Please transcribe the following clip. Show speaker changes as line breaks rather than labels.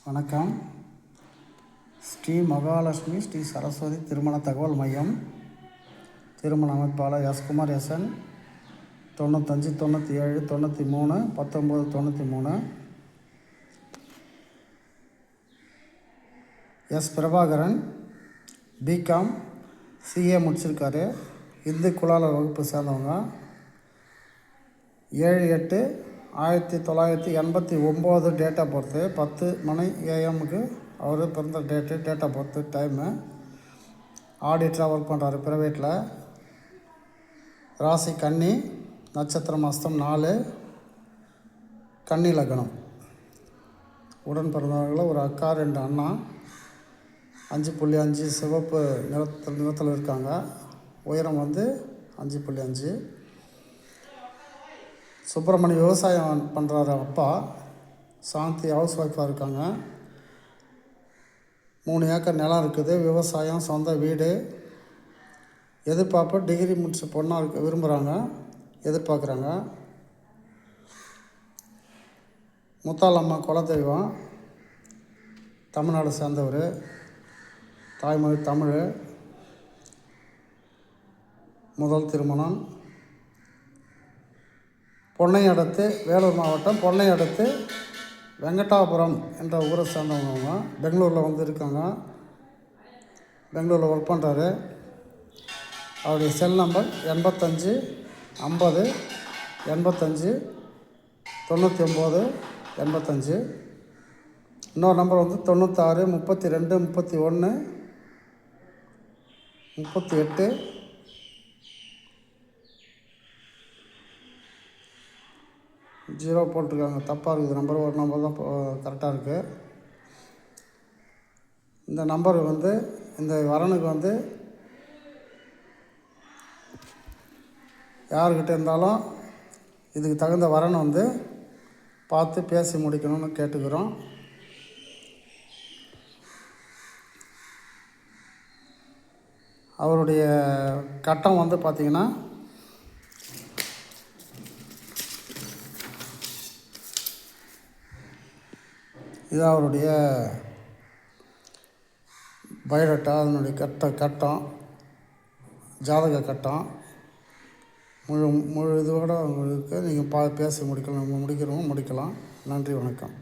வணக்கம். ஸ்ரீ மகாலட்சுமி ஸ்ரீ சரஸ்வதி திருமண தகவல் மையம். திருமண அமைப்பாளர் S. Kumaresan, 95 97 93 19 93. S. Prabhakaran, BCom, CA முடிச்சிருக்காரு. இந்து குலாளர் வகுப்பு சேர்ந்தவங்க. 7/8/1989 டேட் ஆஃப் பர்த்து. 10 மணி ஏஎம்முக்கு அவர் பிறந்த டேட் ஆஃப் பர்த்து, டைமு. ஆடிட்டராக ஒர்க் பண்ணுறாரு ப்ரைவேட்டில். ராசி கன்னி, நட்சத்திரம் அஸ்தம் 4, கன்னி லக்னம். உடன் பிறந்தவர்கள் ஒரு அக்கா, 2 அண்ணா. 5.5 சிவப்பு நிறத்தில் இருக்காங்க. உயரம் 5.5. சுப்பிரமணி விவசாயம் பண்ணுறாரு அப்பா. சாந்தி ஹவுஸ் ஒய்ஃபாக இருக்காங்க. 3 ஏக்கர் நிலம் இருக்குது. விவசாயம், சொந்த வீடு. எதிர்பார்ப்பு டிகிரி முடிச்ச பொண்ணாக இருக்க விரும்புகிறாங்க, எதிர்பார்க்குறாங்க. முத்தாலம்மா குலதெய்வம், தமிழ்நாடு சேர்ந்தவர். தாய்மொழி தமிழ். முதல் திருமணம். பொன்னை அடுத்து, வேலூர் மாவட்டம் பொன்னை அடுத்து வெங்கடாபுரம் என்ற ஊரை சேர்ந்தவங்க. பெங்களூரில் இருக்காங்க. பெங்களூரில் ஒர்க் பண்ணுறாரு. அவருடைய செல் நம்பர் 85 50 85 99 85. இன்னொரு நம்பர் 96 32 31 38 0 போட்டிருக்காங்க. தப்பாக இருக்குது நம்பர். ஒரு நம்பர் தான் கரெக்டாக இருக்குது. இந்த நம்பர் இந்த வரனுக்கு யார்கிட்ட இருந்தாலும் இதுக்கு தகுந்த வரன் பார்த்து பேசி முடிக்கணும்னு கேட்டுக்கிறோம். அவருடைய கட்டம் பார்த்திங்கன்னா இது அவருடைய பயோடேட்டா, அதனுடைய கட்டம், ஜாதக கட்டம் முழு இதோடு உங்களுக்கு நீங்கள் பேசி முடிக்கலாம். நன்றி, வணக்கம்.